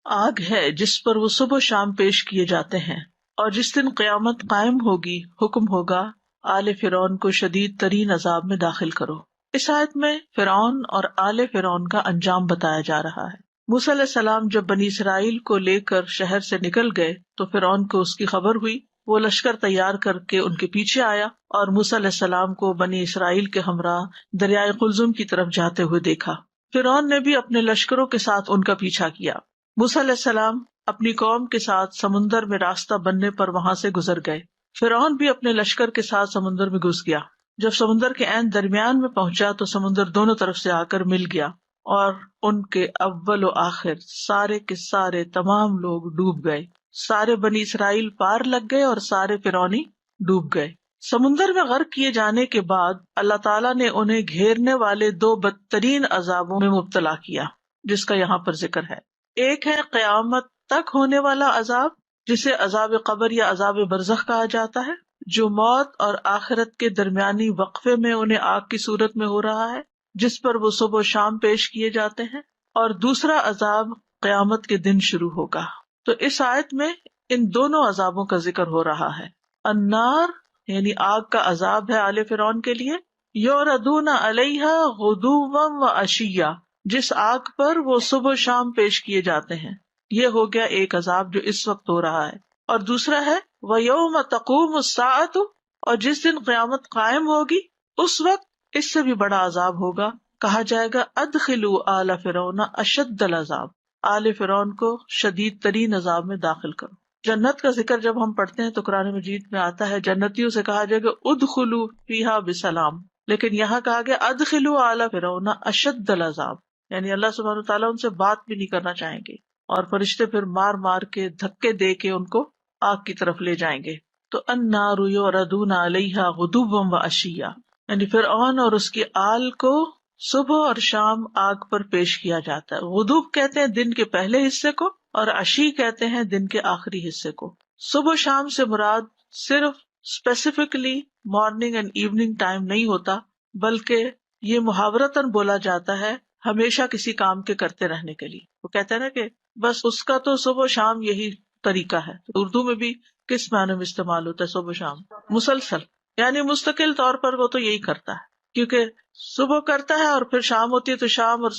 آگ ہے جس پر وہ صبح و شام پیش کیے جاتے ہیں، اور جس دن قیامت قائم ہوگی حکم ہوگا آل فرعون کو شدید ترین عذاب میں داخل کرو۔ اس آیت میں فرعون اور آل فرعون کا انجام بتایا جا رہا ہے۔ موسیٰ علیہ السلام جب بنی اسرائیل کو لے کر شہر سے نکل گئے تو فرعون کو اس کی خبر ہوئی، وہ لشکر تیار کر کے ان کے پیچھے آیا اور موسیٰ علیہ السلام کو بنی اسرائیل کے ہمراہ دریائے قلزم کی طرف جاتے ہوئے دیکھا۔ فرعون نے بھی اپنے لشکروں کے ساتھ ان کا پیچھا کیا۔ موسیٰ علیہ السلام اپنی قوم کے ساتھ سمندر میں راستہ بننے پر وہاں سے گزر گئے۔ فرعون بھی اپنے لشکر کے ساتھ سمندر میں گھس گیا۔ جب سمندر کے عین درمیان میں پہنچا تو سمندر دونوں طرف سے آ کر مل گیا اور ان کے اول و آخر سارے کے سارے تمام لوگ ڈوب گئے۔ سارے بنی اسرائیل پار لگ گئے اور سارے فرعونی ڈوب گئے۔ سمندر میں غرق کیے جانے کے بعد اللہ تعالیٰ نے انہیں گھیرنے والے دو بدترین عذابوں میں مبتلا کیا جس کا یہاں پر ذکر ہے۔ ایک ہے قیامت تک ہونے والا عذاب جسے عذاب قبر یا عذاب برزخ کہا جاتا ہے، جو موت اور آخرت کے درمیانی وقفے میں انہیں آگ کی صورت میں ہو رہا ہے جس پر وہ صبح و شام پیش کیے جاتے ہیں، اور دوسرا عذاب قیامت کے دن شروع ہوگا۔ تو اس آیت میں ان دونوں عذابوں کا ذکر ہو رہا ہے۔ النار یعنی آگ کا عذاب ہے آل فرعون کے لیے، یوردون علیہا غدوا وعشیا، جس آگ پر وہ صبح و شام پیش کیے جاتے ہیں۔ یہ ہو گیا ایک عذاب جو اس وقت ہو رہا ہے، اور دوسرا ہے وَيَوْمَ تَقُومُ السَّاعَةُ، اور جس دن قیامت قائم ہوگی اس وقت اس سے بھی بڑا عذاب ہوگا، کہا جائے گا ادخلوا آل فرعون اشد العذاب، آل فرعون کو شدید ترین عذاب میں داخل کرو۔ جنت کا ذکر جب ہم پڑھتے ہیں تو قرآن مجید میں آتا ہے جنتیوں سے کہا جائے گا ادخلوا فیہا بسلام، لیکن یہاں کہا گیا ادخلوا آل فرعون اشد العذاب، یعنی اللہ سبحانہ وتعالیٰ ان سے بات بھی نہیں کرنا چاہیں گے اور فرشتے پھر مار مار کے دھکے دے کے ان کو آگ کی طرف لے جائیں گے۔ تو النار یعرضون علیہا غدوا وعشیا، یعنی فرعون اور اس کی آل کو صبح اور شام آگ پر پیش کیا جاتا ہے۔ غدوب کہتے ہیں دن کے پہلے حصے کو، اور عشی کہتے ہیں دن کے آخری حصے کو۔ صبح شام سے مراد صرف specifically morning and evening time نہیں ہوتا، بلکہ یہ محاورتاً بولا جاتا ہے ہمیشہ کسی کام کے کرتے رہنے کے لیے۔ وہ کہتے ہیں نا کہ بس اس کا تو صبح شام یہی طریقہ ہے۔ اردو میں بھی کس معنی میں استعمال ہوتا ہے صبح شام؟ مسلسل، یعنی مستقل طور پر وہ تو یہی کرتا ہے، کیونکہ صبح کرتا ہے اور پھر شام ہوتی ہے تو شام، اور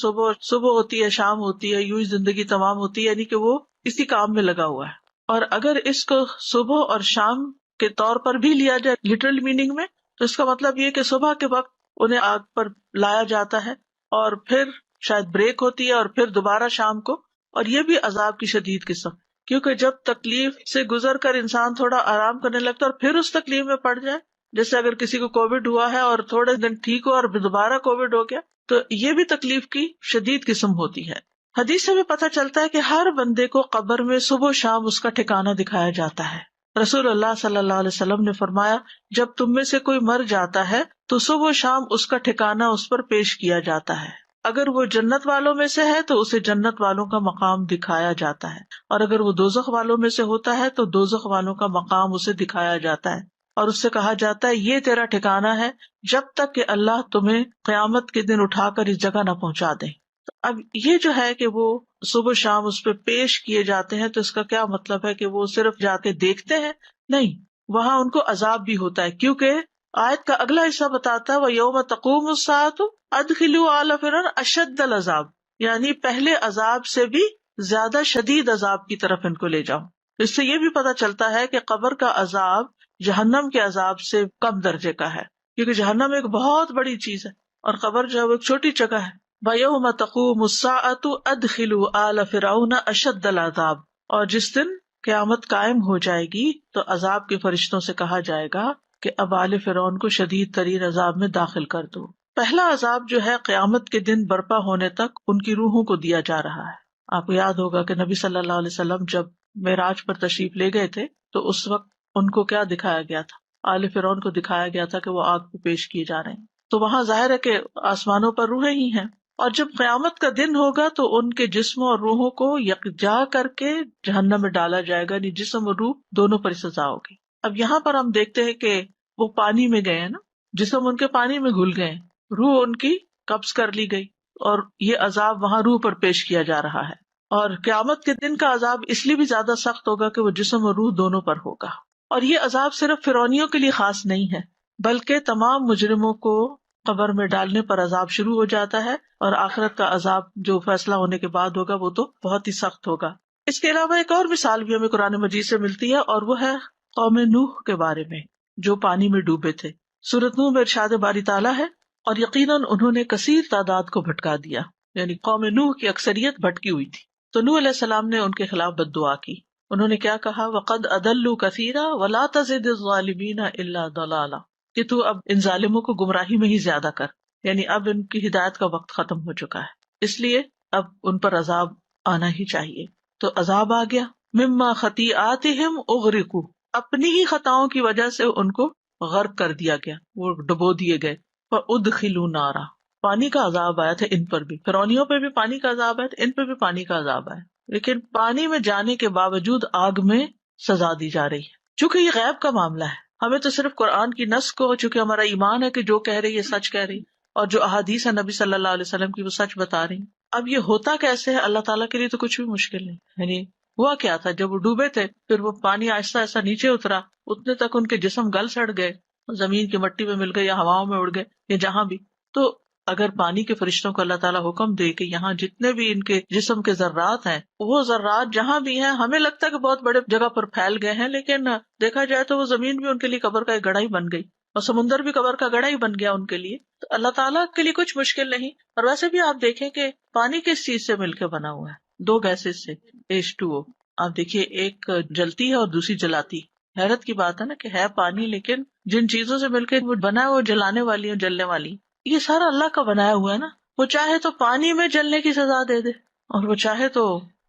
صبح ہوتی ہے شام ہوتی ہے، یوں ہی زندگی تمام ہوتی ہے، یعنی کہ وہ اسی کام میں لگا ہوا ہے۔ اور اگر اس کو صبح اور شام کے طور پر بھی لیا جائے لٹرل میننگ میں، تو اس کا مطلب یہ کہ صبح کے وقت انہیں آگ پر لایا جاتا ہے اور پھر شاید بریک ہوتی ہے اور پھر دوبارہ شام کو، اور یہ بھی عذاب کی شدید قسم، کیونکہ جب تکلیف سے گزر کر انسان تھوڑا آرام کرنے لگتا ہے اور پھر اس تکلیف میں پڑ جائے، جیسے اگر کسی کو کووڈ ہوا ہے اور تھوڑے دن ٹھیک ہو اور دوبارہ کووڈ ہو گیا، تو یہ بھی تکلیف کی شدید قسم ہوتی ہے۔ حدیث سے بھی پتہ چلتا ہے کہ ہر بندے کو قبر میں صبح و شام اس کا ٹھکانہ دکھایا جاتا ہے۔ رسول اللہ صلی اللہ علیہ وسلم نے فرمایا جب تم میں سے کوئی مر جاتا ہے تو صبح و شام اس کا ٹھکانہ اس پر پیش کیا جاتا ہے، اگر وہ جنت والوں میں سے ہے تو اسے جنت والوں کا مقام دکھایا جاتا ہے، اور اگر وہ دوزخ والوں میں سے ہوتا ہے تو دوزخ والوں کا مقام اسے دکھایا جاتا ہے، اور اس سے کہا جاتا ہے یہ تیرا ٹھکانہ ہے جب تک کہ اللہ تمہیں قیامت کے دن اٹھا کر اس جگہ نہ پہنچا دے۔ اب یہ جو ہے کہ وہ صبح شام اس پہ پیش کیے جاتے ہیں، تو اس کا کیا مطلب ہے کہ وہ صرف جا کے دیکھتے ہیں؟ نہیں، وہاں ان کو عذاب بھی ہوتا ہے، کیونکہ آیت کا اگلا حصہ بتاتا ہے وَيَوْمَ تَقُومُ السَّاعَةُ أَدْخِلُوا آلَ فِرْعَوْنَ أَشَدَّ الْعَذَابِ، یعنی پہلے عذاب سے بھی زیادہ شدید عذاب کی طرف ان کو لے جاؤ۔ اس سے یہ بھی پتہ چلتا ہے کہ قبر کا عذاب جہنم کے عذاب سے کم درجے کا ہے، کیونکہ جہنم ایک بہت بڑی چیز ہے اور قبر جو ہے وہ ایک چھوٹی جگہ ہے۔ وَيَوْمَ تَقُومُ السَّاعَةُ أَدْخِلُوا آلَ فِرْعَوْنَ أَشَدَّ الْعَذَابِ، اور جس دن قیامت قائم ہو جائے گی تو عذاب کے فرشتوں سے کہا جائے گا کہ اب آل فرعون کو شدید ترین عذاب میں داخل کر دو۔ پہلا عذاب جو ہے قیامت کے دن برپا ہونے تک ان کی روحوں کو دیا جا رہا ہے۔ آپ کو یاد ہوگا کہ نبی صلی اللہ علیہ وسلم جب معراج پر تشریف لے گئے تھے تو اس وقت ان کو کیا دکھایا گیا تھا؟ آل فرعون کو دکھایا گیا تھا کہ وہ آگ پہ پیش کیے جا رہے ہیں۔ تو وہاں ظاہر ہے کہ آسمانوں پر روحیں ہی ہیں، اور جب قیامت کا دن ہوگا تو ان کے جسموں اور روحوں کو یکجا کر کے جہنم میں ڈالا جائے گا، یعنی جسم اور روح دونوں پر سزا ہوگی۔ اب یہاں پر ہم دیکھتے ہیں کہ وہ پانی میں گئے ہیں نا، جسم ان کے پانی میں گھل گئے، روح ان کی قبض کر لی گئی، اور یہ عذاب وہاں روح پر پیش کیا جا رہا ہے۔ اور قیامت کے دن کا عذاب اس لیے بھی زیادہ سخت ہوگا کہ وہ جسم اور روح دونوں پر ہوگا. اور یہ عذاب صرف فرعونیوں کے لیے خاص نہیں ہے بلکہ تمام مجرموں کو قبر میں ڈالنے پر عذاب شروع ہو جاتا ہے، اور آخرت کا عذاب جو فیصلہ ہونے کے بعد ہوگا وہ تو بہت ہی سخت ہوگا. اس کے علاوہ ایک اور مثال بھی ہمیں قرآن مجید سے ملتی ہے، اور وہ ہے قوم نوح کے بارے میں جو پانی میں ڈوبے تھے. سورۃ نوح میں ارشاد باری تعالیٰ ہے، اور یقیناً انہوں نے کثیر تعداد کو بھٹکا دیا، یعنی قوم نوح کی اکثریت بھٹکی ہوئی تھی. تو نوح علیہ السلام نے ان کے خلاف بد دعا کی. انہوں نے کیا کہا؟ وَقَدْ أَضَلُّوا كَثِيرًا وَلَا تَزِدِ الظَّالِمِينَ إِلَّا ضَلَالًا، کہ تو اب ان ظالموں کو گمراہی میں ہی زیادہ کر، یعنی اب ان کی ہدایت کا وقت ختم ہو چکا ہے، اس لیے اب ان پر عذاب آنا ہی چاہیے. تو عذاب آ گیا. مما خطیئاتہم اغرقوا، اپنی ہی خطاؤں کی وجہ سے ان کو غرق کر دیا گیا، وہ ڈبو دیے گئے. فادخلوا نارا، پانی کا عذاب آیا تھا ان پر بھی، فرعونیوں پہ بھی پانی کا عذاب آیا تھا، ان پہ بھی پانی کا عذاب آیا، لیکن پانی میں جانے کے باوجود آگ میں سزا دی جا رہی ہے. چونکہ یہ غیب کا معاملہ ہے، ہمیں تو صرف قرآن کی نص کو، چونکہ ہمارا ایمان ہے کہ جو کہہ رہی ہے سچ کہہ رہی، اور جو احادیث ہے نبی صلی اللہ علیہ وسلم کی وہ سچ بتا رہی. اب یہ ہوتا کیسے ہے؟ اللہ تعالیٰ کے لیے تو کچھ بھی مشکل نہیں. یعنی ہوا کیا تھا، جب وہ ڈوبے تھے پھر وہ پانی آہستہ آہستہ نیچے اترا، اتنے تک ان کے جسم گل سڑ گئے، زمین کی مٹی میں مل گئے یا ہواؤں میں اڑ گئے یا جہاں بھی. تو اگر پانی کے فرشتوں کو اللہ تعالیٰ حکم دے کہ یہاں جتنے بھی ان کے جسم کے ذرات ہیں، وہ ذرات جہاں بھی ہیں، ہمیں لگتا ہے کہ بہت بڑے جگہ پر پھیل گئے ہیں، لیکن دیکھا جائے تو وہ زمین بھی ان کے لیے قبر کا ایک گڑھا ہی بن گئی، اور سمندر بھی قبر کا گڑھا ہی بن گیا ان کے لیے. تو اللہ تعالیٰ کے لیے کچھ مشکل نہیں. اور ویسے بھی آپ دیکھیں کہ پانی کس چیز سے مل کے بنا ہوا ہے؟ دو گیسز سے، H2O. آپ دیکھیے ایک جلتی ہے اور دوسری جلاتی. حیرت کی بات ہے نا کہ ہے پانی، لیکن جن چیزوں سے مل کے وہ بنا ہے وہ جلانے والی اور جلنے والی. یہ سارا اللہ کا بنایا ہوا ہے نا. وہ چاہے تو پانی میں جلنے کی سزا دے دے، اور وہ چاہے تو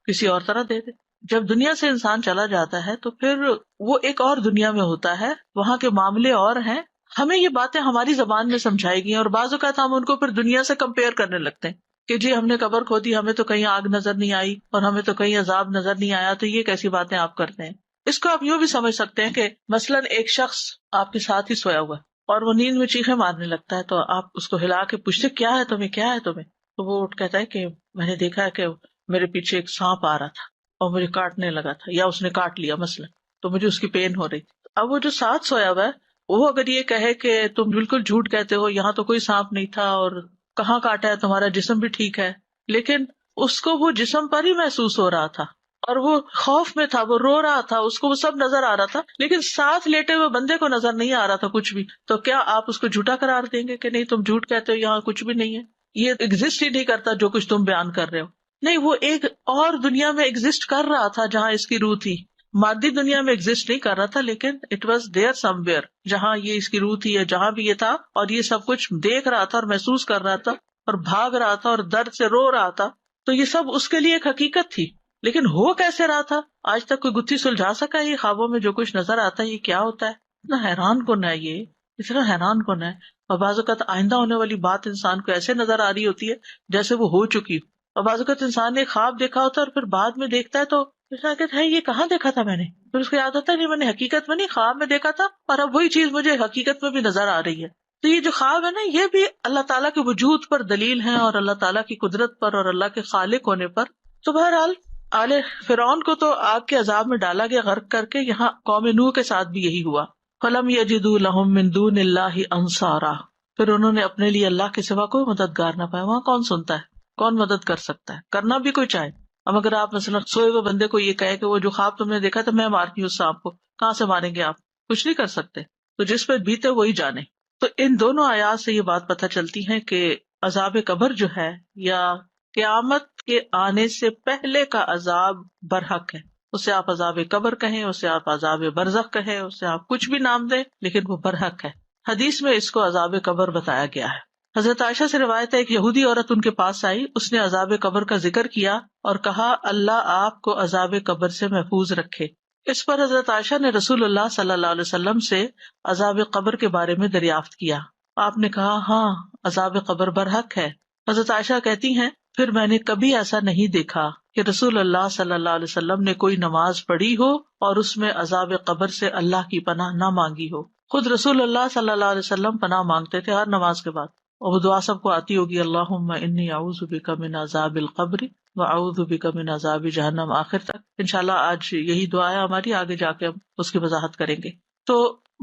کسی اور طرح دے دے. جب دنیا سے انسان چلا جاتا ہے تو پھر وہ ایک اور دنیا میں ہوتا ہے، وہاں کے معاملے اور ہیں. ہمیں یہ باتیں ہماری زبان میں سمجھائی گئی، اور بعض اوقات ہم ان کو پھر دنیا سے کمپیئر کرنے لگتے ہیں کہ جی ہم نے قبر کھودی، ہمیں تو کہیں آگ نظر نہیں آئی اور ہمیں تو کہیں عذاب نظر نہیں آیا، تو یہ کیسی باتیں آپ کرتے ہیں. اس کو آپ یوں بھی سمجھ سکتے ہیں کہ مثلاً ایک شخص آپ کے ساتھ ہی سویا ہوا ہے اور وہ نیند میں چیخیں مارنے لگتا ہے، تو آپ اس کو ہلا کے پوچھتے کیا ہے تمہیں، کیا ہے تمہیں؟ تو وہ کہتا ہے کہ میں نے دیکھا ہے کہ میرے پیچھے ایک سانپ آ رہا تھا اور مجھے کاٹنے لگا تھا، یا اس نے کاٹ لیا مثلاً، تو مجھے اس کی پین ہو رہی. اب وہ جو ساتھ سویا ہوا ہے وہ اگر یہ کہے کہ تم بالکل جھوٹ کہتے ہو، یہاں تو کوئی سانپ نہیں تھا اور کہاں کاٹا ہے، تمہارا جسم بھی ٹھیک ہے، لیکن اس کو وہ جسم پر ہی محسوس ہو رہا تھا اور وہ خوف میں تھا، وہ رو رہا تھا، اس کو وہ سب نظر آ رہا تھا، لیکن ساتھ لیٹے ہوئے بندے کو نظر نہیں آ رہا تھا کچھ بھی. تو کیا آپ اس کو جھوٹا قرار دیں گے کہ نہیں تم جھوٹ کہتے ہو، یہاں کچھ بھی نہیں ہے، یہ ایگزسٹ ہی نہیں کرتا جو کچھ تم بیان کر رہے ہو؟ نہیں، وہ ایک اور دنیا میں ایگزسٹ کر رہا تھا جہاں اس کی روح تھی. مادی دنیا میں ایگزسٹ نہیں کر رہا تھا، لیکن it was there some where, جہاں یہ اس کی روح تھی یا جہاں بھی یہ تھا، اور یہ سب کچھ دیکھ رہا تھا اور محسوس کر رہا تھا اور بھاگ رہا تھا اور درد سے رو رہا تھا. تو یہ سب اس کے لیے ایک حقیقت تھی، لیکن ہو کیسے رہا تھا؟ آج تک کوئی گتھی سلجھا سکا یہ خوابوں میں جو کچھ نظر آتا ہے یہ کیا ہوتا ہے؟ اتنا حیران کن ہے، یہ اتنا حیران کن ہے. اور بعض اوقات آئندہ ہونے والی بات انسان کو ایسے نظر آ رہی ہوتی ہے جیسے وہ ہو چکی ہو، اور بعض اوقات انسان نے خواب دیکھا ہوتا ہے اور پھر بعد میں دیکھتا ہے تو کہتا ہے یہ کہاں دیکھا تھا میں نے، پھر اس کو یاد ہوتا ہے نہیں میں نے حقیقت میں نہیں خواب میں دیکھا تھا، اور اب وہی چیز مجھے حقیقت میں بھی نظر آ رہی ہے. تو یہ جو خواب ہے نا، یہ بھی اللہ تعالیٰ کے وجود پر دلیل ہے اور اللہ تعالیٰ کی قدرت پر اور اللہ کے خالق ہونے پر. تو بہرحال آل فرعون کو تو آگ کے عذاب میں ڈالا گیا غرق کر کے، یہاں قوم نوح کے ساتھ بھی یہی ہوا. فلم یجدوا لهم من دون اللہ انصارا، پھر انہوں نے اپنے لیے اللہ کے سوا کوئی مددگار نہ پایا. وہاں کون سنتا ہے، کون مدد کر سکتا ہے، کرنا بھی کوئی چاہے. اب اگر آپ مثلا سوئے ہوئے بندے کو یہ کہے کہ وہ جو خواب تم نے دیکھا تھا میں مارتی ہوں اس سانپ کو، کہاں سے ماریں گے آپ؟ کچھ نہیں کر سکتے. تو جس پہ بیتے وہی جانے. تو ان دونوں آیات سے یہ بات پتہ چلتی ہے کہ عذاب قبر جو ہے یا قیامت کے آنے سے پہلے کا عذاب برحق ہے. اسے آپ عذاب قبر کہیں، اسے آپ عذاب برزخ کہیں، اسے آپ کچھ بھی نام دیں، لیکن وہ برحق ہے. حدیث میں اس کو عذاب قبر بتایا گیا ہے. حضرت عائشہ سے روایت ہے ایک یہودی عورت ان کے پاس آئی، اس نے عذاب قبر کا ذکر کیا اور کہا اللہ آپ کو عذاب قبر سے محفوظ رکھے. اس پر حضرت عائشہ نے رسول اللہ صلی اللہ علیہ وسلم سے عذاب قبر کے بارے میں دریافت کیا. آپ نے کہا ہاں عذاب قبر برحق ہے. حضرت عائشہ کہتی ہیں پھر میں نے کبھی ایسا نہیں دیکھا کہ رسول اللہ صلی اللہ علیہ وسلم نے کوئی نماز پڑھی ہو اور اس میں عذاب قبر سے اللہ کی پناہ نہ مانگی ہو. خود رسول اللہ صلی اللہ علیہ وسلم پناہ مانگتے تھے ہر نماز کے بعد، اور وہ دعا سب کو آتی ہوگی اللہم انی اعوذ بک من عذاب القبر وَأَعُوذُ بِكَ مِنْ عَذَابِ جہنم، آخر تک. انشاءاللہ آج یہی دعا ہے ہماری، آگے جا کے ہم اس کی وضاحت کریں گے. تو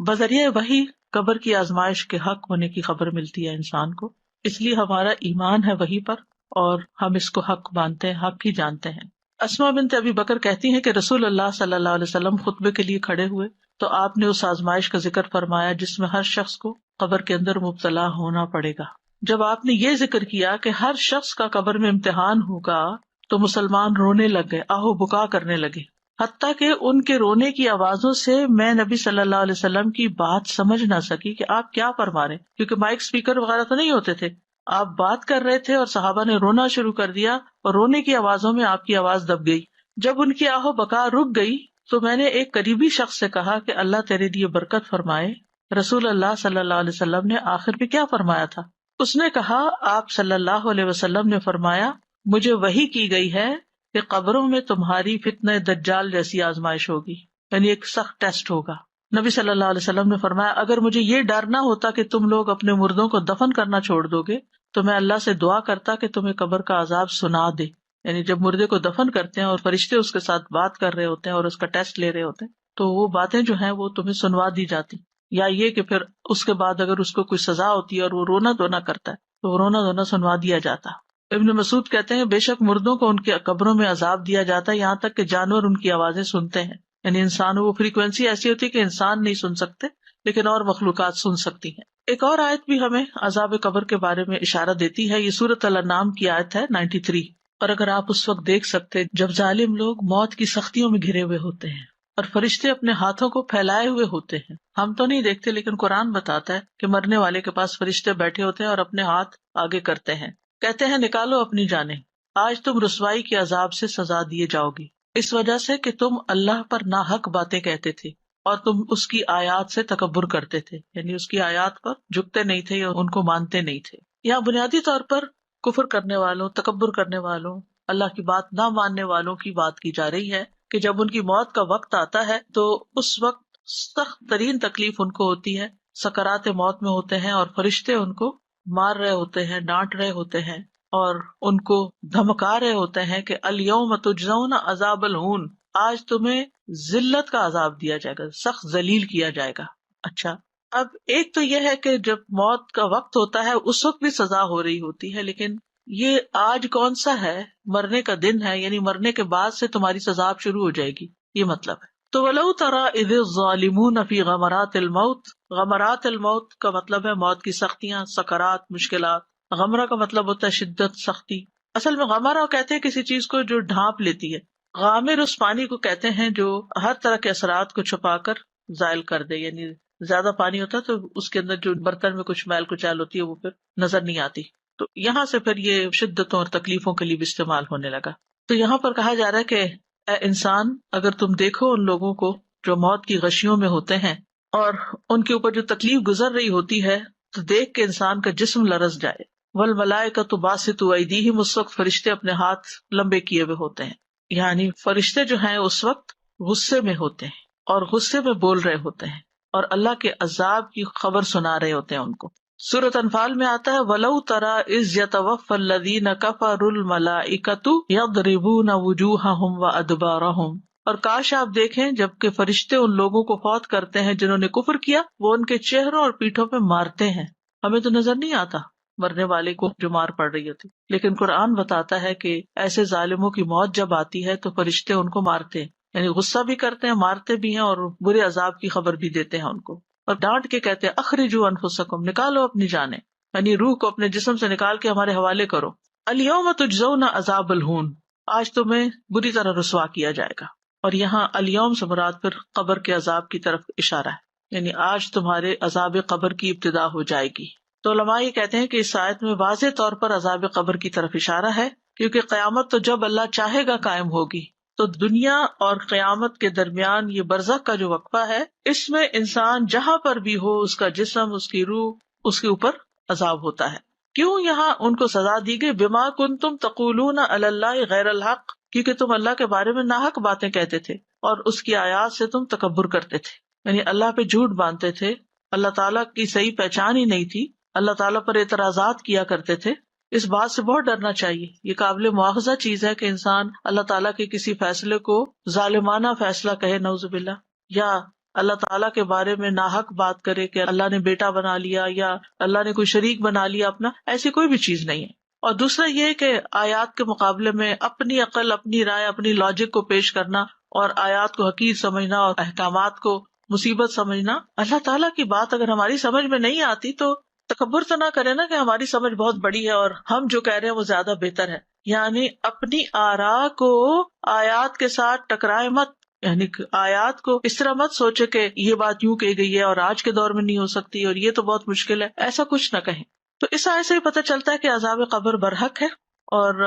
بذریعہ وحی قبر کی آزمائش کے حق ہونے کی خبر ملتی ہے انسان کو، اس لیے ہمارا ایمان ہے وحی پر اور ہم اس کو حق مانتے ہیں، حق ہی جانتے ہیں. اسماء بنت ابی بکر کہتی ہیں کہ رسول اللہ صلی اللہ علیہ وسلم خطبے کے لیے کھڑے ہوئے تو آپ نے اس آزمائش کا ذکر فرمایا جس میں ہر شخص کو قبر کے اندر مبتلا ہونا پڑے گا. جب آپ نے یہ ذکر کیا کہ ہر شخص کا قبر میں امتحان ہوگا تو مسلمان رونے لگے، آہو بکا کرنے لگے، حتیٰ کہ ان کے رونے کی آوازوں سے میں نبی صلی اللہ علیہ وسلم کی بات سمجھ نہ سکی کہ آپ کیا فرما رہے، کیونکہ مائک اسپیکر وغیرہ تو نہیں ہوتے تھے. آپ بات کر رہے تھے اور صحابہ نے رونا شروع کر دیا اور رونے کی آوازوں میں آپ کی آواز دب گئی. جب ان کی آہو بکا رک گئی تو میں نے ایک قریبی شخص سے کہا کہ اللہ تیرے لیے برکت فرمائے. رسول اللہ صلی اللہ علیہ وسلم نے آخر میں کیا فرمایا تھا؟ اس نے کہا آپ صلی اللہ علیہ وسلم نے فرمایا مجھے وحی کی گئی ہے کہ قبروں میں تمہاری فتنہ دجال جیسی آزمائش ہوگی، یعنی ایک سخت ٹیسٹ ہوگا. نبی صلی اللہ علیہ وسلم نے فرمایا اگر مجھے یہ ڈر نہ ہوتا کہ تم لوگ اپنے مردوں کو دفن کرنا چھوڑ دو گے تو میں اللہ سے دعا کرتا کہ تمہیں قبر کا عذاب سنا دے. یعنی جب مردے کو دفن کرتے ہیں اور فرشتے اس کے ساتھ بات کر رہے ہوتے ہیں اور اس کا ٹیسٹ لے رہے ہوتے ہیں تو وہ باتیں جو ہیں وہ تمہیں سنوا دی جاتی، یا یہ کہ پھر اس کے بعد اگر اس کو کوئی سزا ہوتی ہے اور وہ رونا دھونا کرتا ہے تو وہ رونا دھونا سنوا دیا جاتا. ابن مسعود کہتے ہیں بے شک مردوں کو ان کی قبروں میں عذاب دیا جاتا ہے یہاں تک کہ جانور ان کی آوازیں سنتے ہیں. یعنی انسان وہ فریکوینسی ایسی ہوتی ہے کہ انسان نہیں سن سکتے لیکن اور مخلوقات سن سکتی ہیں. ایک اور آیت بھی ہمیں عذاب قبر کے بارے میں اشارہ دیتی ہے، یہ سورۃ الانعام کی آیت ہے 93. اور اگر آپ اس وقت دیکھ سکتے جب ظالم لوگ موت کی سختیوں میں گھرے ہوئے ہوتے ہیں اور فرشتے اپنے ہاتھوں کو پھیلائے ہوئے ہوتے ہیں، ہم تو نہیں دیکھتے لیکن قرآن بتاتا ہے کہ مرنے والے کے پاس فرشتے بیٹھے ہوتے ہیں اور اپنے ہاتھ آگے کرتے ہیں، کہتے ہیں نکالو اپنی جانیں، آج تم رسوائی کے عذاب سے سزا دیے جاؤ گی اس وجہ سے کہ تم اللہ پر ناحق باتیں کہتے تھے اور تم اس کی آیات سے تکبر کرتے تھے. یعنی اس کی آیات پر جھکتے نہیں تھے یا ان کو مانتے نہیں تھے. یہاں بنیادی طور پر کفر کرنے والوں، تکبر کرنے والوں، اللہ کی بات نہ ماننے والوں کی بات کی جا رہی ہے کہ جب ان کی موت کا وقت آتا ہے تو اس وقت سخت ترین تکلیف ان کو ہوتی ہے، سکرات موت میں ہوتے ہیں اور فرشتے ان کو مار رہے ہوتے ہیں، ڈانٹ رہے ہوتے ہیں اور ان کو دھمکا رہے ہوتے ہیں کہ الیوم تجزون عذاب الہون، آج تمہیں ذلت کا عذاب دیا جائے گا، سخت ذلیل کیا جائے گا. اچھا، اب ایک تو یہ ہے کہ جب موت کا وقت ہوتا ہے اس وقت بھی سزا ہو رہی ہوتی ہے، لیکن یہ آج کون سا ہے؟ مرنے کا دن ہے، یعنی مرنے کے بعد سے تمہاری سزا اب شروع ہو جائے گی، یہ مطلب ہے. تو وَلَوْ تَرَىٰ إِذِ الظَّالِمُونَ فِي غَمَرَاتِ الْمَوْتِ، غمرات الموت کا مطلب ہے موت کی سختیاں، سکرات، مشکلات. غمرہ کا مطلب ہوتا ہے شدت، سختی. اصل میں غمرہ کہتے ہیں کسی چیز کو جو ڈھانپ لیتی ہے. غامر اس پانی کو کہتے ہیں جو ہر طرح کے اثرات کو چھپا کر زائل کر دے، یعنی زیادہ پانی ہوتا ہے تو اس کے اندر جو برتن میں کچھ میل کچیل ہوتی ہے وہ پھر نظر نہیں آتی. تو یہاں سے پھر یہ شدتوں اور تکلیفوں کے لیے بھی استعمال ہونے لگا. تو یہاں پر کہا جا رہا ہے کہ اے انسان اگر تم دیکھو ان لوگوں کو جو موت کی غشیوں میں ہوتے ہیں اور ان کے اوپر جو تکلیف گزر رہی ہوتی ہے تو دیکھ کے انسان کا جسم لرز جائے. والملائکۃ باسطوا ایدیہم، اس وقت فرشتے اپنے ہاتھ لمبے کیے ہوئے ہوتے ہیں، یعنی فرشتے جو ہیں اس وقت غصے میں ہوتے ہیں اور غصے میں بول رہے ہوتے ہیں اور اللہ کے عذاب کی خبر سنا رہے ہوتے ہیں ان کو. سورۃ انفال میں آتا ہے وَلَوْ تَرَىٰ إِذْ يَتَوَفَّى الَّذِينَ كَفَرُوا الْمَلَائِكَةُ يَضْرِبُونَ وُجُوهَهُمْ وَأَدْبَارَهُمْ، اور کاش آپ دیکھیں جبکہ فرشتے ان لوگوں کو فوت کرتے ہیں جنہوں نے کفر کیا، وہ ان کے چہروں اور پیٹھوں پہ مارتے ہیں. ہمیں تو نظر نہیں آتا مرنے والے کو جو مار پڑ رہی ہوتی، لیکن قرآن بتاتا ہے کہ ایسے ظالموں کی موت جب آتی ہے تو فرشتے ان کو مارتے ہیں، یعنی غصہ بھی کرتے ہیں، مارتے بھی ہیں اور برے عذاب کی خبر بھی دیتے ہیں ان کو. اور ڈانٹ کے کہتے ہیں اخرجوا انفسکم، نکالو اپنی جانیں، یعنی روح کو اپنے جسم سے نکال کے ہمارے حوالے کرو. الیوم تجزون عذاب الہون، آج تمہیں بری طرح رسوا کیا جائے گا. اور یہاں الیوم سے مراد پھر قبر کے عذاب کی طرف اشارہ ہے، یعنی آج تمہارے عذاب قبر کی ابتدا ہو جائے گی. تو علماء یہ کہتے ہیں کہ اس آیت میں واضح طور پر عذاب قبر کی طرف اشارہ ہے، کیونکہ قیامت تو جب اللہ چاہے گا قائم ہوگی. تو دنیا اور قیامت کے درمیان یہ برزخ کا جو وقفہ ہے، اس میں انسان جہاں پر بھی ہو اس کا جسم، اس کی روح، اس کے اوپر عذاب ہوتا ہے. کیوں یہاں ان کو سزا دی گئی؟ بما کنتم تقولون علی اللہ غیر الحق، کیونکہ تم اللہ کے بارے میں ناحق باتیں کہتے تھے اور اس کی آیات سے تم تکبر کرتے تھے، یعنی اللہ پہ جھوٹ باندھتے تھے، اللہ تعالیٰ کی صحیح پہچان ہی نہیں تھی، اللہ تعالیٰ پر اعتراضات کیا کرتے تھے. اس بات سے بہت ڈرنا چاہیے. یہ قابل مواخذہ چیز ہے کہ انسان اللہ تعالیٰ کے کسی فیصلے کو ظالمانہ فیصلہ کہے، نعوذ باللہ، یا اللہ تعالیٰ کے بارے میں ناحق بات کرے کہ اللہ نے بیٹا بنا لیا یا اللہ نے کوئی شریک بنا لیا اپنا. ایسی کوئی بھی چیز نہیں ہے. اور دوسرا یہ کہ آیات کے مقابلے میں اپنی عقل، اپنی رائے، اپنی لاجک کو پیش کرنا اور آیات کو حقیر سمجھنا اور احکامات کو مصیبت سمجھنا. اللہ تعالیٰ کی بات اگر ہماری سمجھ میں نہیں آتی تو تکبر تو نہ کرے نا کہ ہماری سمجھ بہت بڑی ہے اور ہم جو کہہ رہے ہیں وہ زیادہ بہتر ہے. یعنی اپنی آراء کو آیات کے ساتھ ٹکرائے مت. یعنی آیات کو اس طرح مت سوچے کہ یہ بات یوں کہی گئی ہے اور آج کے دور میں نہیں ہو سکتی اور یہ تو بہت مشکل ہے، ایسا کچھ نہ کہیں. تو اس آیت سے ہی پتہ چلتا ہے کہ عذاب قبر برحق ہے، اور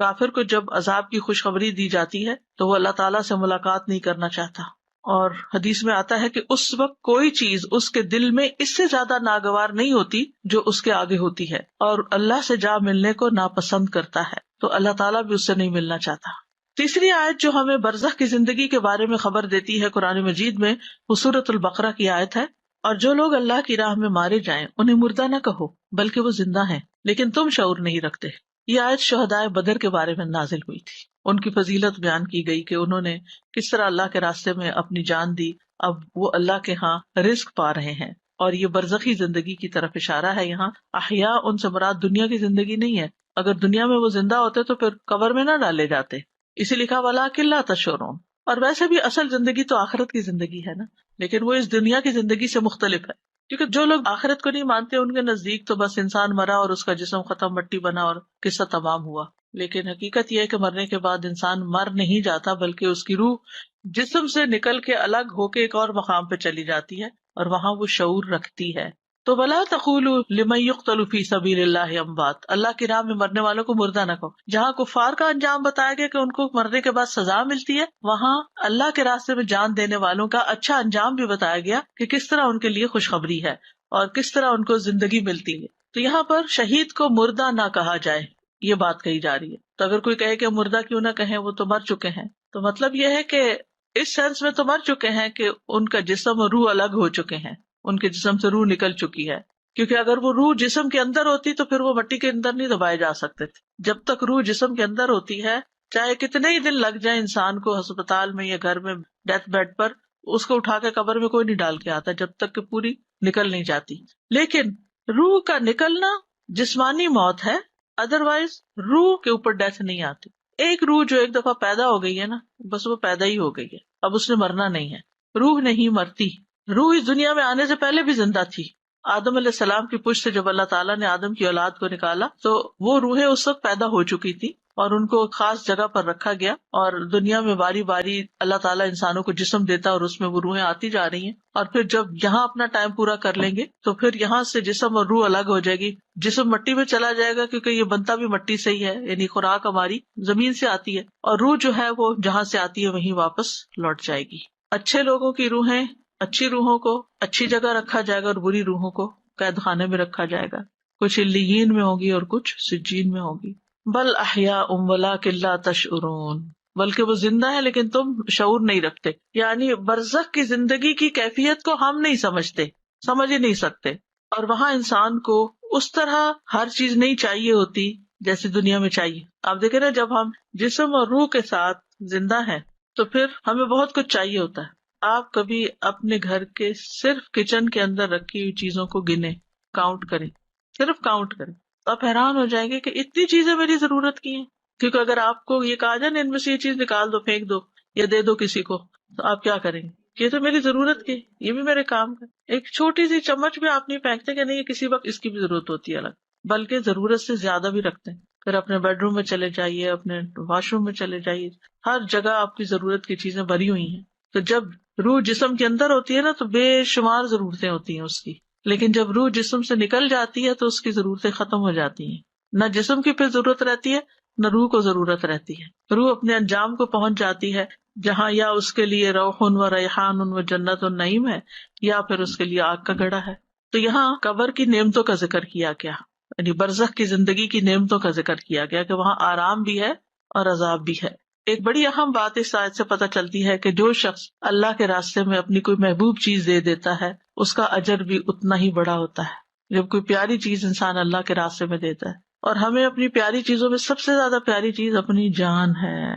کافر کو جب عذاب کی خوشخبری دی جاتی ہے تو وہ اللہ تعالیٰ سے ملاقات نہیں کرنا چاہتا. اور حدیث میں آتا ہے کہ اس وقت کوئی چیز اس کے دل میں اس سے زیادہ ناگوار نہیں ہوتی جو اس کے آگے ہوتی ہے، اور اللہ سے جا ملنے کو ناپسند کرتا ہے، تو اللہ تعالیٰ بھی اس سے نہیں ملنا چاہتا. تیسری آیت جو ہمیں برزخ کی زندگی کے بارے میں خبر دیتی ہے قرآن مجید میں، وہ سورۃ البقرہ کی آیت ہے. اور جو لوگ اللہ کی راہ میں مارے جائیں انہیں مردہ نہ کہو بلکہ وہ زندہ ہیں لیکن تم شعور نہیں رکھتے. یہ آیت شہدائے بدر کے بارے میں نازل ہوئی تھی. ان کی فضیلت بیان کی گئی کہ انہوں نے کس طرح اللہ کے راستے میں اپنی جان دی. اب وہ اللہ کے ہاں رزق پا رہے ہیں، اور یہ برزخی زندگی کی طرف اشارہ ہے. یہاں احیاء ان سے مراد دنیا کی زندگی نہیں ہے. اگر دنیا میں وہ زندہ ہوتے تو پھر قبر میں نہ ڈالے جاتے، اسی لکھا وَلَٰكِن لَا تَشْعُرُونَ. اور ویسے بھی اصل زندگی تو آخرت کی زندگی ہے نا، لیکن وہ اس دنیا کی زندگی سے مختلف ہے. کیونکہ جو لوگ آخرت کو نہیں مانتے ان کے نزدیک تو بس انسان مرا اور اس کا جسم ختم، مٹی بنا اور قصہ تمام ہوا. لیکن حقیقت یہ ہے کہ مرنے کے بعد انسان مر نہیں جاتا، بلکہ اس کی روح جسم سے نکل کے الگ ہو کے ایک اور مقام پہ چلی جاتی ہے اور وہاں وہ شعور رکھتی ہے. تو وَلَا تَقُولُوا لِمَن يُقْتَلُ فِي سَبِيلِ اللَّهِ أَمْوَاتٌ، اللہ کی راہ میں مرنے والوں کو مردہ نہ کہو. جہاں کفار کا انجام بتایا گیا کہ ان کو مرنے کے بعد سزا ملتی ہے، وہاں اللہ کے راستے میں جان دینے والوں کا اچھا انجام بھی بتایا گیا کہ کس طرح ان کے لیے خوشخبری ہے اور کس طرح ان کو زندگی ملتی ہے. تو یہاں پر شہید کو مردہ نہ کہا جائے، یہ بات کہی جا رہی ہے. تو اگر کوئی کہے کہ مردہ کیوں نہ کہیں، وہ تو مر چکے ہیں، تو مطلب یہ ہے کہ اس سینس میں تو مر چکے ہیں کہ ان کا جسم اور روح الگ ہو چکے ہیں، ان کے جسم سے روح نکل چکی ہے. کیونکہ اگر وہ روح جسم کے اندر ہوتی تو پھر وہ مٹی کے اندر نہیں دبائے جا سکتے تھے. جب تک روح جسم کے اندر ہوتی ہے، چاہے کتنے ہی دن لگ جائیں انسان کو ہسپتال میں یا گھر میں ڈیتھ بیڈ پر، اس کو اٹھا کے قبر میں کوئی نہیں ڈال کے آتا جب تک کہ پوری نکل نہیں جاتی. لیکن روح کا نکلنا جسمانی موت ہے، ادروائز روح کے اوپر ڈیتھ نہیں آتی. ایک روح جو ایک دفعہ پیدا ہو گئی ہے نا، بس وہ پیدا ہی ہو گئی ہے، اب اس نے مرنا نہیں ہے. روح نہیں مرتی. روح اس دنیا میں آنے سے پہلے بھی زندہ تھی. آدم علیہ السلام کی پشت سے جب اللہ تعالیٰ نے آدم کی اولاد کو نکالا تو وہ روحیں اس وقت پیدا ہو چکی تھی اور ان کو خاص جگہ پر رکھا گیا، اور دنیا میں باری باری اللہ تعالیٰ انسانوں کو جسم دیتا اور اس میں وہ روحیں آتی جا رہی ہیں. اور پھر جب یہاں اپنا ٹائم پورا کر لیں گے تو پھر یہاں سے جسم اور روح الگ ہو جائے گی. جسم مٹی میں چلا جائے گا کیونکہ یہ بنتا بھی مٹی سے ہی ہے، یعنی خوراک ہماری زمین سے آتی ہے، اور روح جو ہے وہ جہاں سے آتی ہے وہیں واپس لوٹ جائے گی. اچھے لوگوں کی روحیں، اچھی روحوں کو اچھی جگہ رکھا جائے گا اور بری روحوں کو قید خانے میں رکھا جائے گا. کچھ علیین میں ہوگی اور کچھ سجین میں ہوگی. بل احیاء ولکن لا تشعرون، بلکہ وہ زندہ ہے لیکن تم شعور نہیں رکھتے. یعنی برزخ کی زندگی کی کیفیت کو ہم نہیں سمجھتے، سمجھ ہی نہیں سکتے. اور وہاں انسان کو اس طرح ہر چیز نہیں چاہیے ہوتی جیسے دنیا میں چاہیے. آپ دیکھیں نا، جب ہم جسم اور روح کے ساتھ زندہ ہیں تو پھر ہمیں بہت کچھ چاہیے ہوتا ہے. آپ کبھی اپنے گھر کے صرف کچن کے اندر رکھی ہوئی چیزوں کو گنے، کاؤنٹ کریں، صرف کاؤنٹ کریں، تو آپ حیران ہو جائیں گے کہ اتنی چیزیں میری ضرورت کی ہیں. کیونکہ اگر آپ کو یہ کہا جائے نا ان میں سے یہ چیز نکال دو، پھینک دو یا دے دو کسی کو، تو آپ کیا کریں گے؟ یہ تو میری ضرورت کی، یہ بھی میرے کام کا. ایک چھوٹی سی چمچ بھی آپ نہیں پھینکتے کہ نہیں کسی وقت اس کی بھی ضرورت ہوتی ہے الگ، بلکہ ضرورت سے زیادہ بھی رکھتے ہیں. پھر اپنے بیڈ روم میں چلے جائیے، اپنے واش روم میں چلے جائیے، ہر جگہ آپ کی ضرورت کی چیزیں بھری ہوئی ہیں. تو جب روح جسم کے اندر ہوتی ہے نا تو بے شمار ضرورتیں ہوتی ہیں اس کی، لیکن جب روح جسم سے نکل جاتی ہے تو اس کی ضرورتیں ختم ہو جاتی ہیں. نہ جسم کی پھر ضرورت رہتی ہے، نہ روح کو ضرورت رہتی ہے. روح اپنے انجام کو پہنچ جاتی ہے جہاں یا اس کے لیے روح و ریحان و جنت و نعیم ہے، یا پھر اس کے لیے آگ کا گڑھا ہے. تو یہاں قبر کی نعمتوں کا ذکر کیا گیا، یعنی برزخ کی زندگی کی نعمتوں کا ذکر کیا گیا کہ وہاں آرام بھی ہے اور عذاب بھی ہے. ایک بڑی اہم بات اس آیت سے پتہ چلتی ہے کہ جو شخص اللہ کے راستے میں اپنی کوئی محبوب چیز دے دیتا ہے اس کا اجر بھی اتنا ہی بڑا ہوتا ہے. جب کوئی پیاری چیز انسان اللہ کے راستے میں دیتا ہے اور ہمیں اپنی پیاری چیزوں میں سب سے زیادہ پیاری چیز اپنی جان ہے،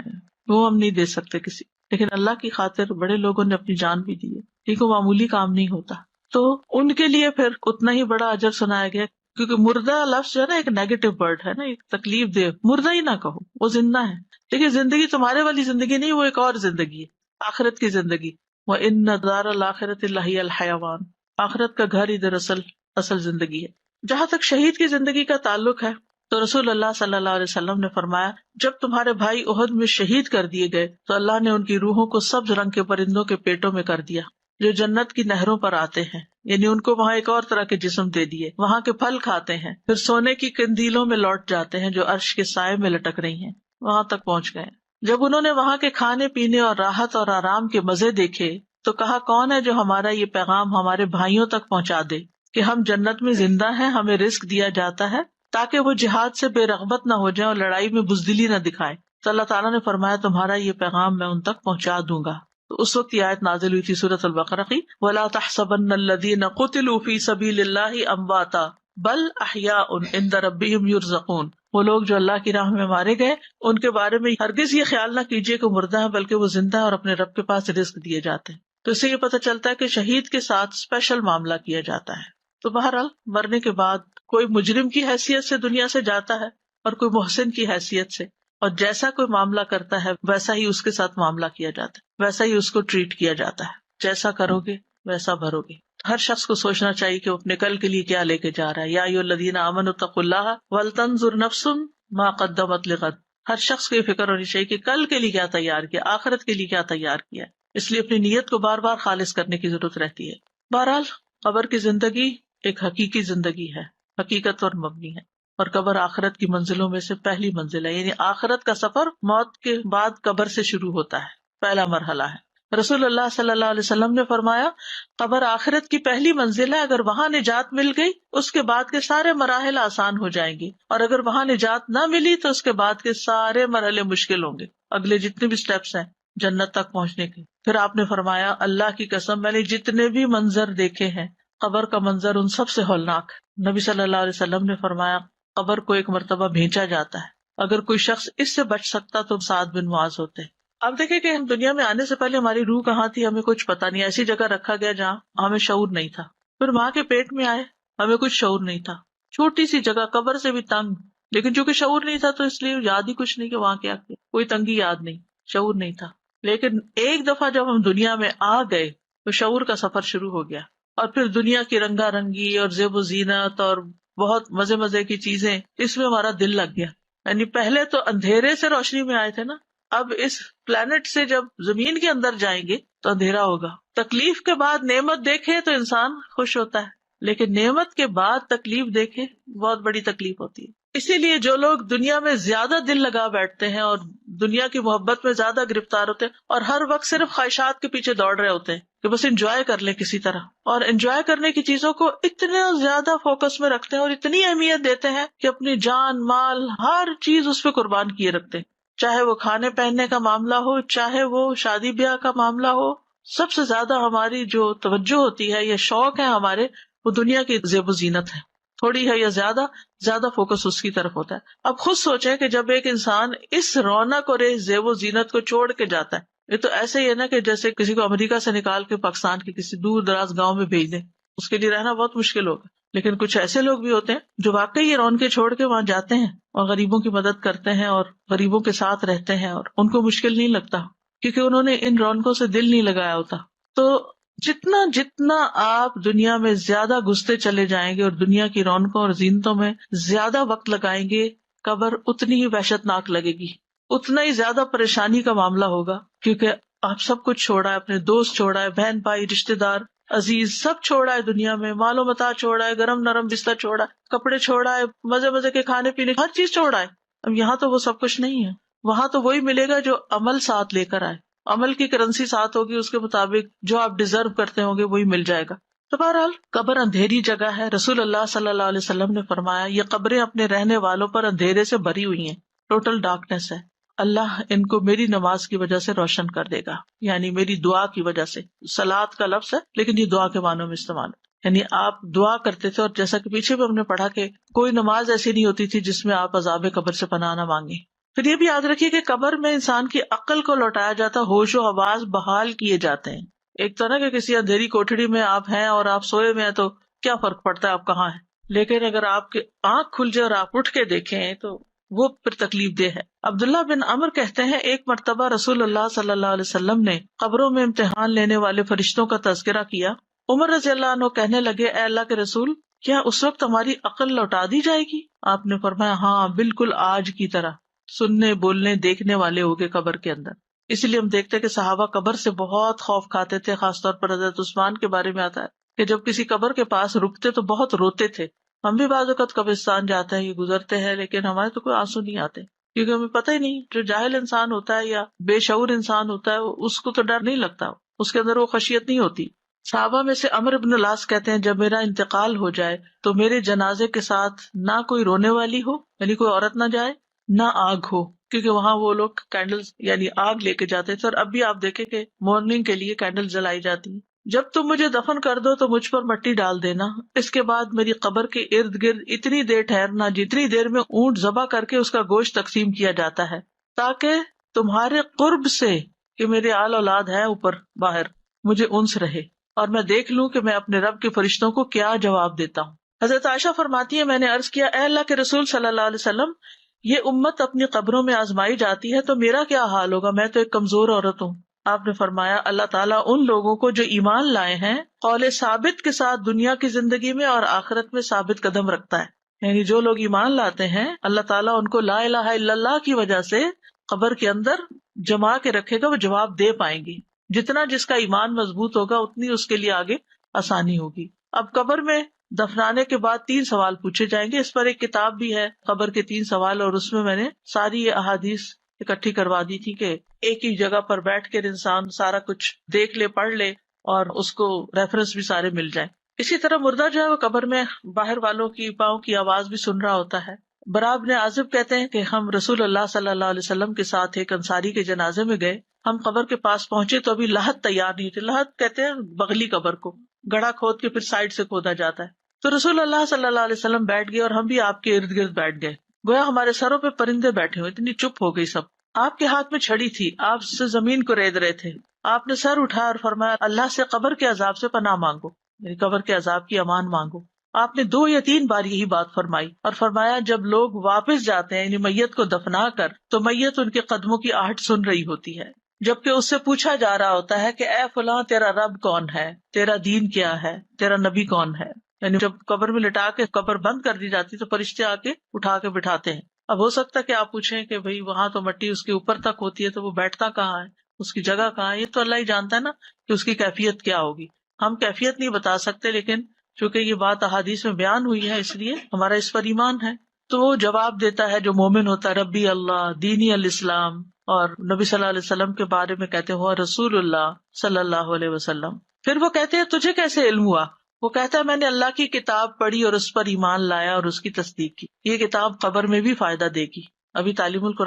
وہ ہم نہیں دے سکتے کسی، لیکن اللہ کی خاطر بڑے لوگوں نے اپنی جان بھی دی ہے، ٹھیک ہے، معمولی کام نہیں ہوتا، تو ان کے لیے پھر اتنا ہی بڑا اجر سنایا گیا، کیونکہ مردہ لفظ جو ہے نا ایک نیگیٹو ورڈ ہے نا، ایک تکلیف دہ، مردہ ہی نہ کہو، وہ زندہ ہے، لیکن زندگی تمہارے والی زندگی نہیں، وہ ایک اور زندگی ہے، آخرت کی زندگی، وَإِنَّ دَارَ الْآخِرَةِ لَهِيَ الْحَيَوَانُ، آخرت کا گھر ہی دراصل اصل زندگی ہے۔ جہاں تک شہید کی زندگی کا تعلق ہے تو رسول اللہ صلی اللہ علیہ وسلم نے فرمایا، جب تمہارے بھائی احد میں شہید کر دیے گئے تو اللہ نے ان کی روحوں کو سبز رنگ کے پرندوں کے پیٹوں میں کر دیا جو جنت کی نہروں پر آتے ہیں، یعنی ان کو وہاں ایک اور طرح کے جسم دے دیے، وہاں کے پھل کھاتے ہیں، پھر سونے کی قندیلوں میں لوٹ جاتے ہیں جو عرش کے سائے میں لٹک رہی ہیں، وہاں تک پہنچ گئے۔ جب انہوں نے وہاں کے کھانے پینے اور راحت اور آرام کے مزے دیکھے تو کہا، کون ہے جو ہمارا یہ پیغام ہمارے بھائیوں تک پہنچا دے کہ ہم جنت میں زندہ ہیں، ہمیں رزق دیا جاتا ہے تاکہ وہ جہاد سے بے رغبت نہ ہو جائیں اور لڑائی میں بزدلی نہ دکھائیں۔ تو اللہ تعالیٰ نے فرمایا، تمہارا یہ پیغام میں ان تک پہنچا دوں گا۔ تو اس وقت یہ آیت نازل ہوئی تھی سورۃ البقرہ کی، وَلَا تَحْسَبَنَّ الَّذِينَ قُتِلُوا فِي سَبِيلِ اللَّهِ أَمْوَاتًا بَلْ أَحْيَاءٌ عِندَ رَبِّهِمْ يُرْزَقُونَ، وہ لوگ جو اللہ کی راہ میں مارے گئے ان کے بارے میں ہرگز یہ خیال نہ کیجیے کہ مردہ ہیں، بلکہ وہ زندہ ہیں اور اپنے رب کے پاس رزق دیے جاتے ہیں۔ تو اس سے یہ پتہ چلتا ہے کہ شہید کے ساتھ اسپیشل معاملہ کیا جاتا ہے۔ تو بہرحال مرنے کے بعد کوئی مجرم کی حیثیت سے دنیا سے جاتا ہے اور کوئی محسن کی حیثیت سے، اور جیسا کوئی معاملہ کرتا ہے ویسا ہی اس کے ساتھ معاملہ کیا جاتا ہے، ویسا ہی اس کو ٹریٹ کیا جاتا ہے، جیسا کرو گے ویسا بھرو گے۔ ہر شخص کو سوچنا چاہیے کہ وہ اپنے کل کے لیے کیا لے کے جا رہا ہے۔ یا ایھا الذین آمنوا اتقوا اللہ ولتنظر نفس ما قدمت لغد، ہر شخص کو یہ فکر ہونی چاہیے کہ کل کے لیے کیا تیار کیا، آخرت کے لیے کیا تیار کیا ہے، اس لیے اپنی نیت کو بار بار خالص کرنے کی ضرورت رہتی ہے۔ بہرحال قبر کی زندگی ایک حقیقی زندگی ہے، حقیقت پر مبنی ہے، اور قبر آخرت کی منزلوں میں سے پہلی منزل ہے، یعنی آخرت کا سفر موت کے بعد قبر سے شروع ہوتا ہے، پہلا مرحلہ ہے۔ رسول اللہ صلی اللہ علیہ وسلم نے فرمایا، قبر آخرت کی پہلی منزل ہے، اگر وہاں نجات مل گئی اس کے بعد کے سارے مراحل آسان ہو جائیں گے، اور اگر وہاں نجات نہ ملی تو اس کے بعد کے سارے مرحلے مشکل ہوں گے، اگلے جتنے بھی سٹیپس ہیں جنت تک پہنچنے کے۔ پھر آپ نے فرمایا، اللہ کی قسم میں نے جتنے بھی منظر دیکھے ہیں قبر کا منظر ان سب سے ہولناک۔ نبی صلی اللہ علیہ وسلم نے فرمایا، قبر کو ایک مرتبہ بھینچا جاتا ہے، اگر کوئی شخص اس سے بچ سکتا تو سعد بن معاذ ہوتے۔ اب دیکھیں کہ ہم دنیا میں آنے سے پہلے ہماری روح کہاں تھی ہمیں کچھ پتا نہیں، ایسی جگہ رکھا گیا جہاں ہمیں شعور نہیں تھا، پھر ماں کے پیٹ میں آئے ہمیں کچھ شعور نہیں تھا، چھوٹی سی جگہ قبر سے بھی تنگ، لیکن چونکہ شعور نہیں تھا تو اس لیے یاد ہی کچھ نہیں کہ وہاں کیا کیا، کوئی تنگی یاد نہیں، شعور نہیں تھا۔ لیکن ایک دفعہ جب ہم دنیا میں آ گئے تو شعور کا سفر شروع ہو گیا، اور پھر دنیا کی رنگا رنگی اور زیب و زینت اور بہت مزے مزے کی چیزیں، اس میں ہمارا دل لگ گیا۔ یعنی پہلے تو اندھیرے سے روشنی میں آئے تھے نا، اب اس پلانٹ سے جب زمین کے اندر جائیں گے تو اندھیرا ہوگا۔ تکلیف کے بعد نعمت دیکھے تو انسان خوش ہوتا ہے، لیکن نعمت کے بعد تکلیف دیکھے بہت بڑی تکلیف ہوتی ہے۔ اسی لیے جو لوگ دنیا میں زیادہ دل لگا بیٹھتے ہیں اور دنیا کی محبت میں زیادہ گرفتار ہوتے ہیں اور ہر وقت صرف خواہشات کے پیچھے دوڑ رہے ہوتے ہیں کہ بس انجوائے کر لیں کسی طرح، اور انجوائے کرنے کی چیزوں کو اتنا زیادہ فوکس میں رکھتے ہیں اور اتنی اہمیت دیتے ہیں کہ اپنی جان مال ہر چیز اس پہ قربان کیے رکھتے ہیں، چاہے وہ کھانے پہننے کا معاملہ ہو، چاہے وہ شادی بیاہ کا معاملہ ہو۔ سب سے زیادہ ہماری جو توجہ ہوتی ہے یا شوق ہے ہمارے، وہ دنیا کی زیب و زینت ہے، تھوڑی ہے یا زیادہ فوکس اس کی طرف ہوتا ہے۔ اب خود سوچیں کہ جب ایک انسان اس رونق اور اس زیب و زینت کو چھوڑ کے جاتا ہے، یہ تو ایسے ہی ہے نا کہ جیسے کسی کو امریکہ سے نکال کے پاکستان کے کسی دور دراز گاؤں میں بھیج دیں، اس کے لیے رہنا بہت مشکل ہوگا۔ لیکن کچھ ایسے لوگ بھی ہوتے ہیں جو واقعی یہ رونقیں چھوڑ کے وہاں جاتے ہیں اور غریبوں کی مدد کرتے ہیں اور غریبوں کے ساتھ رہتے ہیں، اور ان کو مشکل نہیں لگتا کیونکہ انہوں نے ان رونقوں سے دل نہیں لگایا ہوتا۔ تو جتنا آپ دنیا میں زیادہ گھستے چلے جائیں گے اور دنیا کی رونقوں اور زینتوں میں زیادہ وقت لگائیں گے، قبر اتنی ہی وحشت ناک لگے گی، اتنا ہی زیادہ پریشانی کا معاملہ ہوگا، کیونکہ آپ سب کچھ چھوڑا ہے، اپنے دوست چھوڑا ہے، بہن بھائی رشتے دار عزیز سب چھوڑا ہے دنیا میں، مال و متاع چھوڑا ہے، گرم نرم بستر چھوڑا ہے، کپڑے چھوڑا ہے، مزے مزے کے کھانے پینے ہر چیز چھوڑا ہے۔ اب یہاں تو وہ سب کچھ نہیں ہے، وہاں تو وہی ملے گا جو عمل ساتھ لے کر آئے، عمل کی کرنسی ساتھ ہوگی، اس کے مطابق جو آپ ڈیزرو کرتے ہوں گے وہی مل جائے گا۔ تو بہرحال قبر اندھیری جگہ ہے، رسول اللہ صلی اللہ علیہ وسلم نے فرمایا یہ قبریں اپنے رہنے والوں پر اندھیرے سے بھری ہوئی ہیں، ٹوٹل ڈارکنیس ہے، اللہ ان کو میری نماز کی وجہ سے روشن کر دے گا، یعنی میری دعا کی وجہ سے۔ صلاۃ کا لفظ ہے لیکن یہ دعا کے معنوں میں استعمال ہے۔ یعنی آپ دعا کرتے تھے، اور جیسا کہ پیچھے بھی ہم نے پڑھا کہ کوئی نماز ایسی نہیں ہوتی تھی جس میں آپ عذاب قبر سے پناہ نہ مانگیں۔ پھر یہ بھی یاد رکھیے کہ قبر میں انسان کی عقل کو لوٹایا جاتا، ہوش و حواس بحال کیے جاتے ہیں۔ ایک تو نا کہ کسی اندھیری کوٹڑی میں آپ ہیں اور آپ سوئے ہوئے ہیں تو کیا فرق پڑتا ہے آپ کہاں ہیں، لیکن اگر آپ کی آنکھ کھل جائے اور آپ اٹھ کے دیکھیں تو وہ پھر تکلیف دہ ہے۔ عبداللہ بن عمر کہتے ہیں ایک مرتبہ رسول اللہ صلی اللہ علیہ وسلم نے قبروں میں امتحان لینے والے فرشتوں کا تذکرہ کیا۔ عمر رضی اللہ عنہ کہنے لگے، اے اللہ کے رسول، کیا اس وقت ہماری عقل لوٹا دی جائے گی؟ آپ نے فرمایا، ہاں بالکل آج کی طرح سننے بولنے دیکھنے والے ہوگے قبر کے اندر۔ اسی لیے ہم دیکھتے ہیں کہ صحابہ قبر سے بہت خوف کھاتے تھے، خاص طور پر حضرت عثمان کے بارے میں آتا ہے کہ جب کسی قبر کے پاس رکتے تو بہت روتے تھے۔ ہم بھی بعض اوقات قبرستان جاتے ہیں، یہ گزرتے ہیں، لیکن ہمارے تو کوئی آنسو نہیں آتے، کیونکہ ہمیں پتہ ہی نہیں، جو جاہل انسان ہوتا ہے یا بے شعور انسان ہوتا ہے اس کو تو ڈر نہیں لگتا، اس کے اندر وہ خشیت نہیں ہوتی۔ صحابہ میں سے عمرو بن العاص کہتے ہیں جب میرا انتقال ہو جائے تو میرے جنازے کے ساتھ نہ کوئی رونے والی ہو، یعنی کوئی عورت نہ جائے، نہ آگ ہو، کیونکہ وہاں وہ لوگ کینڈل یعنی آگ لے کے جاتے تھے، اور اب بھی آپ دیکھیں کہ مارننگ کے لیے کینڈل جلائی جاتی ہیں۔ جب تم مجھے دفن کر دو تو مجھ پر مٹی ڈال دینا، اس کے بعد میری قبر کے ارد گرد اتنی دیر ٹھہرنا جتنی دیر میں اونٹ ذبح کر کے اس کا گوشت تقسیم کیا جاتا ہے، تاکہ تمہارے قرب سے کہ میرے آل اولاد ہے اوپر باہر مجھے انس رہے، اور میں دیکھ لوں کہ میں اپنے رب کے فرشتوں کو کیا جواب دیتا ہوں۔ حضرت عائشہ فرماتی ہے، میں نے عرض کیا، اے اللہ کے رسول صلی اللہ علیہ وسلم، یہ امت اپنی قبروں میں آزمائی جاتی ہے تو میرا کیا حال ہوگا؟ میں تو ایک کمزور عورت ہوں۔ آپ نے فرمایا، اللہ تعالیٰ ان لوگوں کو جو ایمان لائے ہیں قول ثابت کے ساتھ دنیا کی زندگی میں اور آخرت میں ثابت قدم رکھتا ہے، یعنی جو لوگ ایمان لاتے ہیں اللہ تعالیٰ ان کو لا الہ الا اللہ کی وجہ سے قبر کے اندر جما کے رکھے گا، وہ جواب دے پائیں گی۔ جتنا جس کا ایمان مضبوط ہوگا اتنی اس کے لیے آگے آسانی ہوگی۔ اب قبر میں دفنانے کے بعد 3 سوال پوچھے جائیں گے، اس پر ایک کتاب بھی ہے قبر کے 3 سوال، اور اس میں میں نے ساری یہ احادیث اکٹھی کروا دی تھی کہ ایک ہی جگہ پر بیٹھ کر انسان سارا کچھ دیکھ لے، پڑھ لے، اور اس کو ریفرنس بھی سارے مل جائیں۔ اسی طرح مردہ جو ہے وہ قبر میں باہر والوں کی پاؤں کی آواز بھی سن رہا ہوتا ہے۔ برا بن عازب کہتے ہیں کہ ہم رسول اللہ صلی اللہ علیہ وسلم کے ساتھ ایک انصاری کے جنازے میں گئے، ہم قبر کے پاس پہنچے تو ابھی لحد تیار نہیں تھی۔ لحد کہتے ہیں بغلی قبر کو، گڑھا کھود کے پھر سائڈ سے کھودا جاتا ہے۔ تو رسول اللہ صلی اللہ علیہ وسلم بیٹھ گئے اور ہم بھی آپ کے ارد گرد بیٹھ گئے، گویا ہمارے سروں پہ پرندے بیٹھے ہوئے، اتنی چپ ہو گئی سب۔ آپ کے ہاتھ میں چھڑی تھی، آپ سے زمین کو رید رہے تھے، آپ نے سر اٹھایا اور فرمایا، اللہ سے قبر کے عذاب سے پناہ مانگو، یعنی قبر کے عذاب کی امان مانگو۔ آپ نے 2 یا 3 بار یہی بات فرمائی، اور فرمایا جب لوگ واپس جاتے ہیں یعنی میت کو دفنا کر تو میت ان کے قدموں کی آہٹ سن رہی ہوتی ہے، جبکہ اس سے پوچھا جا رہا ہوتا ہے کہ اے فلاں تیرا رب کون ہے، تیرا دین کیا ہے، تیرا نبی کون ہے۔ یعنی جب قبر میں لٹا کے قبر بند کر دی جاتی تو فرشتے آ کے اٹھا کے بٹھاتے ہیں۔ اب ہو سکتا ہے کہ آپ پوچھیں کہ بھئی وہاں تو مٹی اس کے اوپر تک ہوتی ہے تو وہ بیٹھتا کہاں ہے، اس کی جگہ کہاں ہے؟ یہ تو اللہ ہی جانتا ہے نا کہ اس کی کیفیت کیا ہوگی، ہم کیفیت نہیں بتا سکتے، لیکن چونکہ یہ بات احادیث میں بیان ہوئی ہے اس لیے ہمارا اس پر ایمان ہے۔ تو وہ جواب دیتا ہے جو مومن ہوتا ہے، ربی اللہ دینی الاسلام، اور نبی صلی اللہ علیہ وسلم کے بارے میں کہتے ہیں رسول اللہ صلی اللہ علیہ وسلم۔ پھر وہ کہتے ہیں تجھے کیسے علم ہوا؟ وہ کہتا ہے میں نے اللہ کی کتاب پڑھی اور اس پر ایمان لایا اور اس کی تصدیق کی۔ یہ کتاب قبر میں بھی فائدہ دے گی۔ ابھی تعلیم القرآن